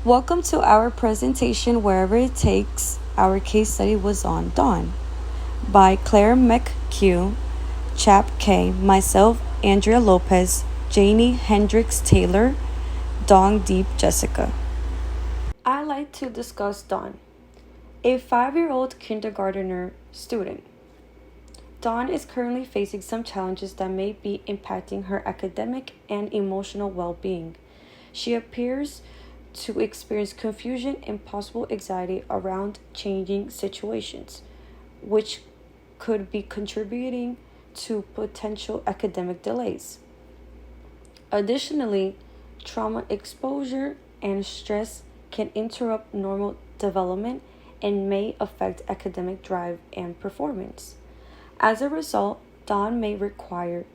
Welcome to our presentation Wherever It Takes. Our case study was on Dawn by Clare McCue, Chap K, myself, Andrea Lopez, Janee Hendricks Taylor, Dung Diep Jessica. I like to discuss Dawn, a 5-year-old kindergartner student. Dawn is currently facing some challenges that may be impacting her academic and emotional well being. She appears to experience confusion and possible anxiety around changing situations, which could be contributing to potential academic delays. Additionally, trauma exposure and stress can interrupt normal development and may affect academic drive and performance. As a result, Dawn may require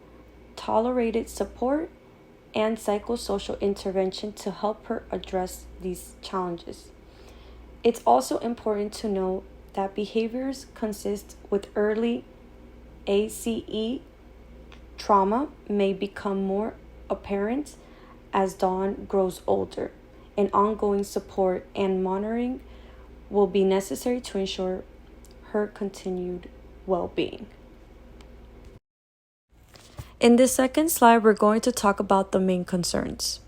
tolerated support and psychosocial intervention to help her address these challenges. It's also important to know that behaviors consist with early ACE trauma may become more apparent as Dawn grows older, and ongoing support and monitoring will be necessary to ensure her continued well-being. In this second slide, we're going to talk about the main concerns.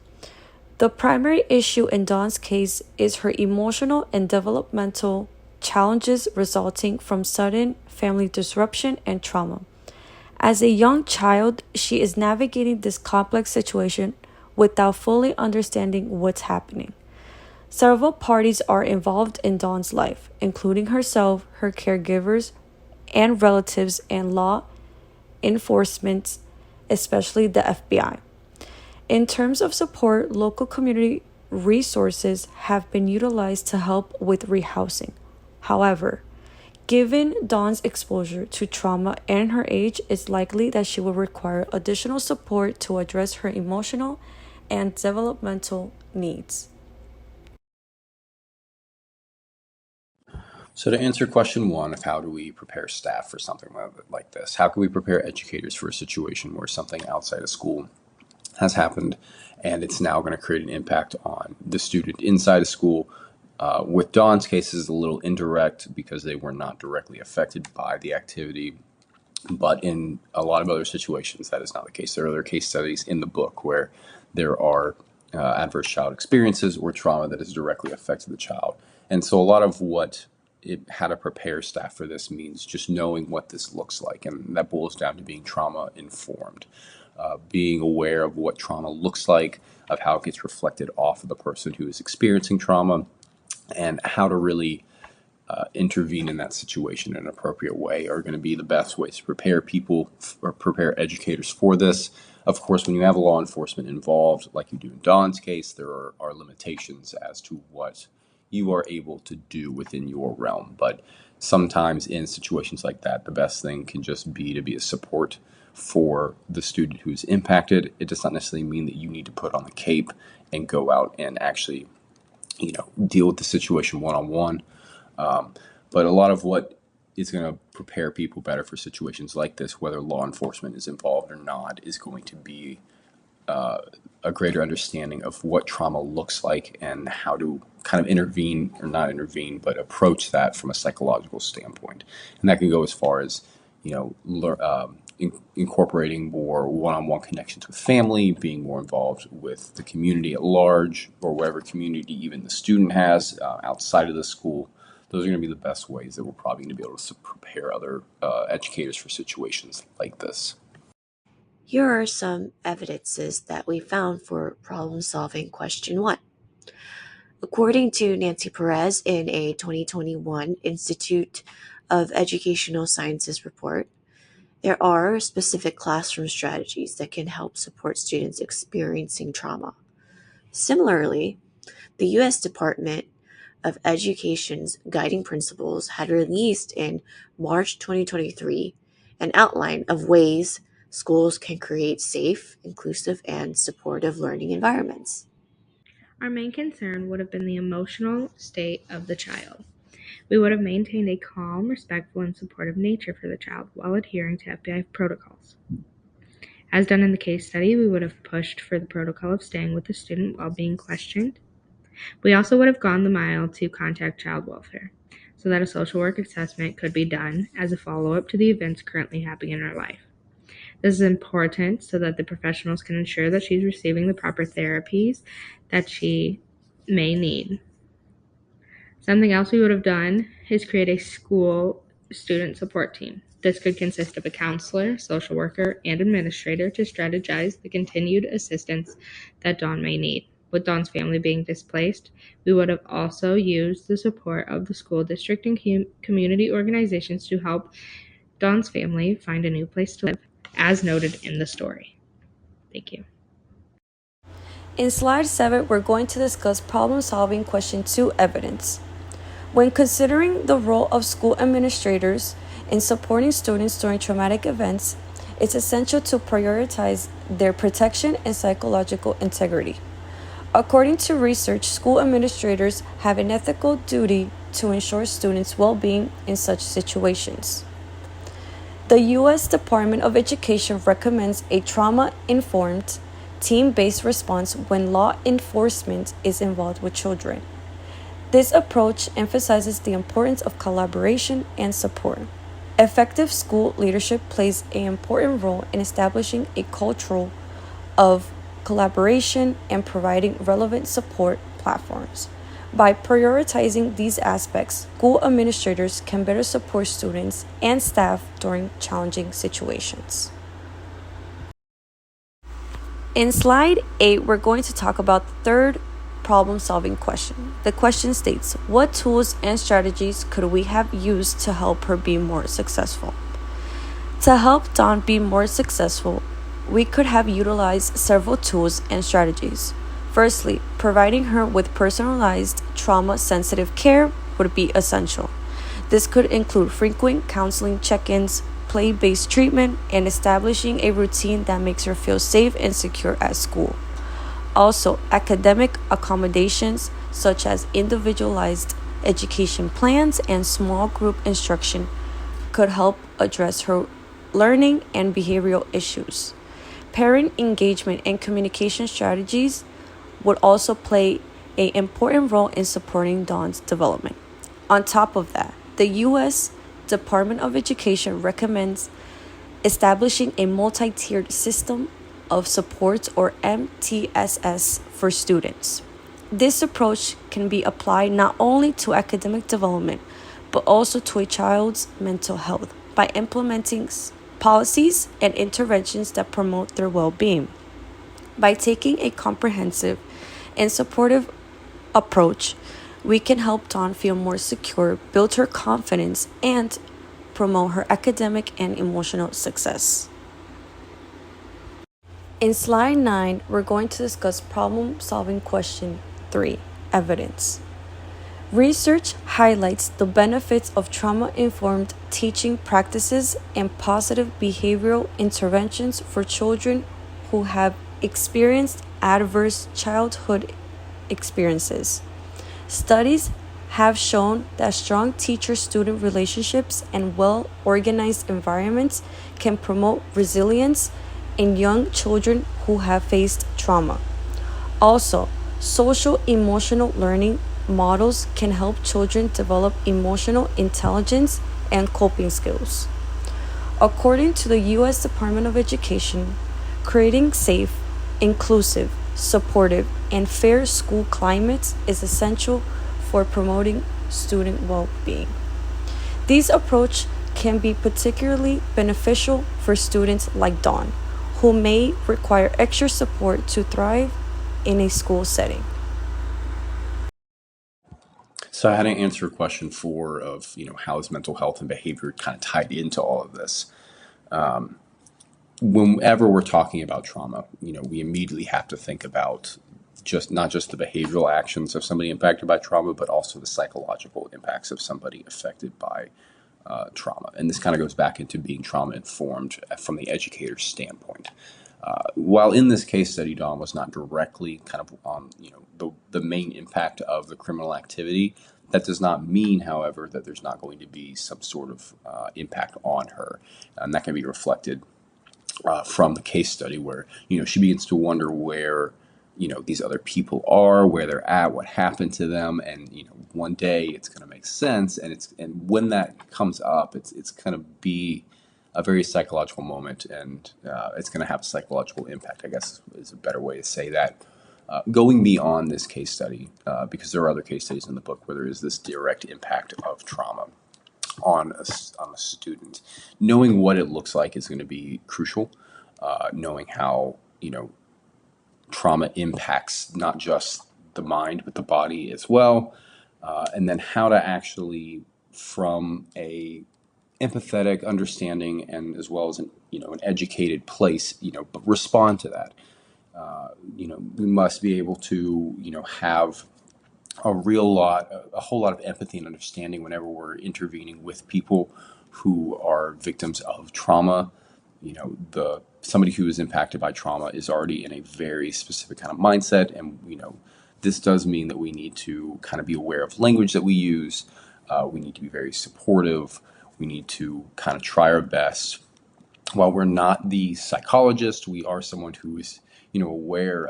The primary issue in Dawn's case is her emotional and developmental challenges resulting from sudden family disruption and trauma. As a young child, she is navigating this complex situation without fully understanding what's happening. Several parties are involved in Dawn's life, including herself, her caregivers, and relatives, and law enforcement, especially the FBI. In terms of support, local community resources have been utilized to help with rehousing. However, given Dawn's exposure to trauma and her age, it's likely that she will require additional support to address her emotional and developmental needs. So to answer question one of how do we prepare staff for something like this, how can we prepare educators for a situation where something outside of school has happened and it's now going to create an impact on the student inside of school? With Dawn's case is a little indirect because they were not directly affected by the activity, but in a lot of other situations that is not the case. There are other case studies in the book where there are adverse child experiences or trauma that has directly affected the child. And so a lot of how to prepare staff for this means just knowing what this looks like, and that boils down to being trauma informed, being aware of what trauma looks like, of how it gets reflected off of the person who is experiencing trauma, and how to really intervene in that situation in an appropriate way are going to be the best ways to prepare people or prepare educators for this. Of course, when you have law enforcement involved, like you do in Dawn's case, there are limitations as to what you are able to do within your realm. But sometimes in situations like that, the best thing can just be to be a support for the student who's impacted. It does not necessarily mean that you need to put on the cape and go out and actually, deal with the situation one-on-one. But a lot of what is going to prepare people better for situations like this, whether law enforcement is involved or not, is going to be a greater understanding of what trauma looks like and how to kind of intervene, or not intervene, but approach that from a psychological standpoint. And that can go as far as, incorporating more one-on-one connections with family, being more involved with the community at large, or whatever community even the student has outside of the school. Those are going to be the best ways that we're probably going to be able to prepare other educators for situations like this. Here are some evidences that we found for problem solving question 1. According to Nancy Perez in a 2021 Institute of Educational Sciences report, there are specific classroom strategies that can help support students experiencing trauma. Similarly, the U.S. Department of Education's guiding principles had released in March 2023 an outline of ways schools can create safe, inclusive, and supportive learning environments. Our main concern would have been the emotional state of the child. We would have maintained a calm, respectful, and supportive nature for the child while adhering to FBI protocols. As done in the case study, we would have pushed for the protocol of staying with the student while being questioned. We also would have gone the mile to contact child welfare so that a social work assessment could be done as a follow-up to the events currently happening in her life. This is important so that the professionals can ensure that she's receiving the proper therapies that she may need. Something else we would have done is create a school student support team. This could consist of a counselor, social worker, and administrator to strategize the continued assistance that Dawn may need. With Dawn's family being displaced, we would have also used the support of the school district and community organizations to help Dawn's family find a new place to live, as noted in the story. Thank you. In slide 7, we're going to discuss problem-solving question 2 evidence. When considering the role of school administrators in supporting students during traumatic events, it's essential to prioritize their protection and psychological integrity. According to research, school administrators have an ethical duty to ensure students' well-being in such situations. The U.S. Department of Education recommends a trauma-informed, team-based response when law enforcement is involved with children. This approach emphasizes the importance of collaboration and support. Effective school leadership plays an important role in establishing a culture of collaboration and providing relevant support platforms. By prioritizing these aspects, school administrators can better support students and staff during challenging situations. In slide 8, we're going to talk about the third problem-solving question. The question states, what tools and strategies could we have used to help her be more successful? To help Dawn be more successful, we could have utilized several tools and strategies. Firstly, providing her with personalized trauma-sensitive care would be essential. This could include frequent counseling check-ins, play-based treatment, and establishing a routine that makes her feel safe and secure at school. Also, academic accommodations such as individualized education plans and small group instruction could help address her learning and behavioral issues. Parent engagement and communication strategies would also play an important role in supporting Dawn's development. On top of that, the U.S. Department of Education recommends establishing a multi-tiered system of supports or MTSS for students. This approach can be applied not only to academic development, but also to a child's mental health by implementing policies and interventions that promote their well-being. By taking a comprehensive and supportive approach, we can help Dawn feel more secure, build her confidence, and promote her academic and emotional success. In slide 9, we're going to discuss problem-solving question 3, evidence. Research highlights the benefits of trauma-informed teaching practices and positive behavioral interventions for children who have experienced adverse childhood experiences. Studies have shown that strong teacher-student relationships and well-organized environments can promote resilience in young children who have faced trauma. Also, social emotional learning models can help children develop emotional intelligence and coping skills. According to the U.S. Department of Education, creating safe, inclusive, supportive, and fair school climates is essential for promoting student well-being. These approaches can be particularly beneficial for students like Dawn, who may require extra support to thrive in a school setting. So I had to answer question 4 of, how is mental health and behavior kind of tied into all of this? Whenever we're talking about trauma, we immediately have to think about not just the behavioral actions of somebody impacted by trauma, but also the psychological impacts of somebody affected by trauma. And this kind of goes back into being trauma informed from the educator's standpoint. While in this case study, Dawn was not directly kind of on, the main impact of the criminal activity. That does not mean, however, that there's not going to be some sort of impact on her, and that can be reflected from the case study, where she begins to wonder where these other people are, where they're at, what happened to them, and one day it's going to make sense. And when that comes up, it's going to be a very psychological moment, and it's going to have a psychological impact, I guess is a better way to say that. Going beyond this case study, because there are other case studies in the book where there is this direct impact of trauma on a student. Knowing what it looks like is going to be crucial. Knowing how trauma impacts not just the mind but the body as well, and then how to actually, from a empathetic understanding and as well as an educated place, respond to that. We must be able to have a whole lot of empathy and understanding whenever we're intervening with people who are victims of trauma. Somebody who is impacted by trauma is already in a very specific kind of mindset, and this does mean that we need to kind of be aware of language that we use. We need to be very supportive. We need to kind of try our best. While we're not the psychologist, we are someone who is aware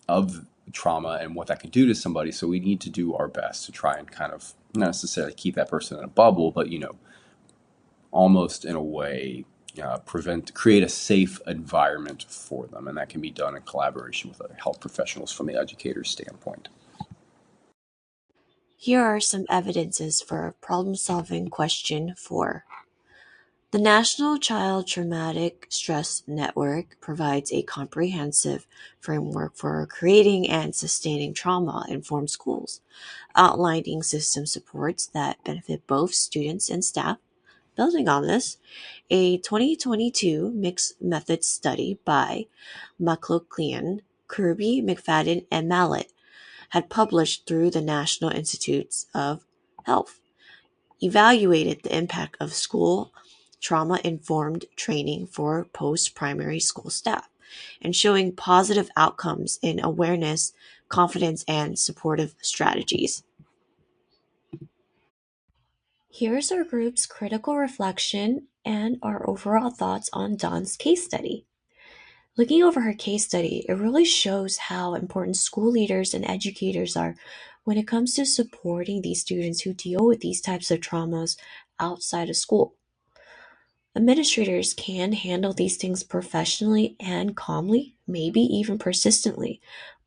of trauma and what that can do to somebody. So we need to do our best to try and kind of not necessarily keep that person in a bubble, but almost in a way create a safe environment for them, and that can be done in collaboration with other health professionals from the educator's standpoint. Here are some evidences for problem-solving question 4. The National Child Traumatic Stress Network provides a comprehensive framework for creating and sustaining trauma-informed schools, outlining system supports that benefit both students and staff. Building on this, a 2022 mixed methods study by McCue, Kirby, McFadden, and Mallet had published through the National Institutes of Health evaluated the impact of school trauma-informed training for post-primary school staff and showing positive outcomes in awareness, confidence, and supportive strategies. Here's our group's critical reflection and our overall thoughts on Dawn's case study. Looking over her case study, it really shows how important school leaders and educators are when it comes to supporting these students who deal with these types of traumas outside of school. Administrators can handle these things professionally and calmly, maybe even persistently,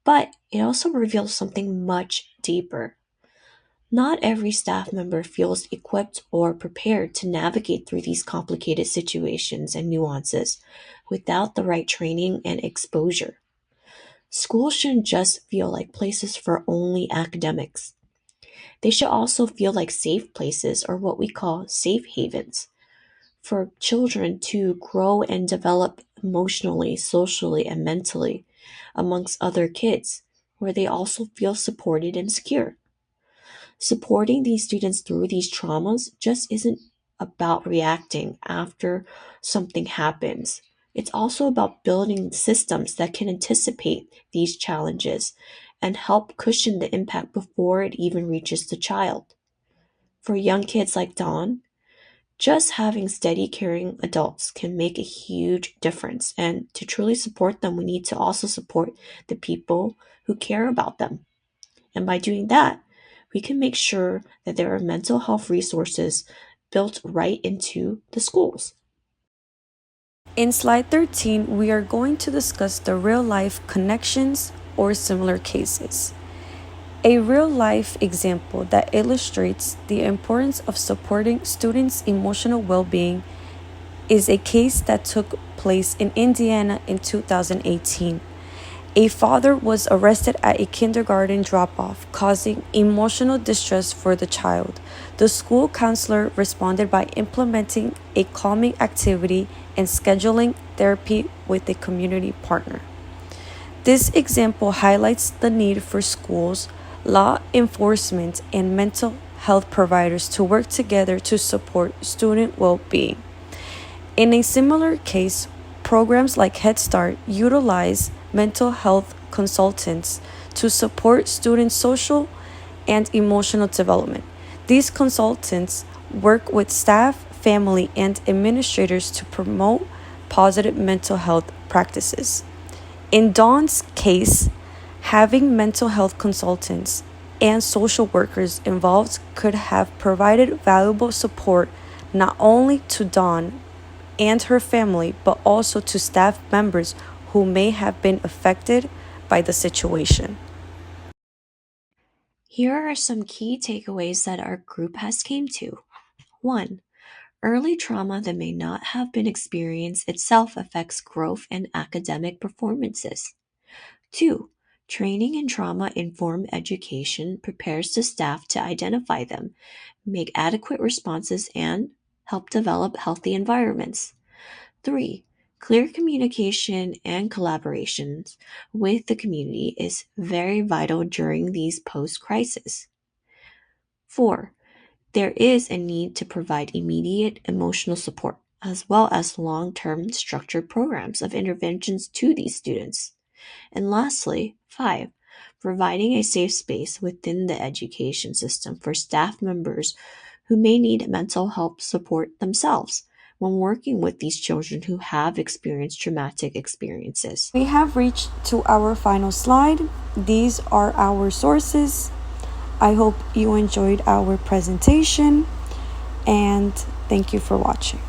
but it also reveals something much deeper. Not every staff member feels equipped or prepared to navigate through these complicated situations and nuances without the right training and exposure. Schools shouldn't just feel like places for only academics. They should also feel like safe places, or what we call safe havens, for children to grow and develop emotionally, socially, and mentally amongst other kids, where they also feel supported and secure. Supporting these students through these traumas just isn't about reacting after something happens. It's also about building systems that can anticipate these challenges and help cushion the impact before it even reaches the child. For young kids like Dawn, just having steady, caring adults can make a huge difference. And to truly support them, we need to also support the people who care about them. And by doing that, we can make sure that there are mental health resources built right into the schools. In slide 13, we are going to discuss the real-life connections or similar cases. A real-life example that illustrates the importance of supporting students' emotional well-being is a case that took place in Indiana in 2018. A father was arrested at a kindergarten drop-off, causing emotional distress for the child. The school counselor responded by implementing a calming activity and scheduling therapy with a community partner. This example highlights the need for schools, law enforcement, and mental health providers to work together to support student well-being. In a similar case, programs like Head Start utilize mental health consultants to support students' social and emotional development. These consultants work with staff, family, and administrators to promote positive mental health practices. In Dawn's case, having mental health consultants and social workers involved could have provided valuable support not only to Dawn and her family, but also to staff members who may have been affected by the situation. Here are some key takeaways that our group has came to. 1. Early trauma that may not have been experienced itself affects growth and academic performances. 2. Training in trauma-informed education prepares the staff to identify them, make adequate responses, and help develop healthy environments. 3. Clear communication and collaborations with the community is very vital during these post-crisis. 4. There is a need to provide immediate emotional support as well as long-term structured programs of interventions to these students. And lastly, 5. Providing a safe space within the education system for staff members who may need mental health support themselves when working with these children who have experienced traumatic experiences. We have reached to our final slide. These are our sources. I hope you enjoyed our presentation, and thank you for watching.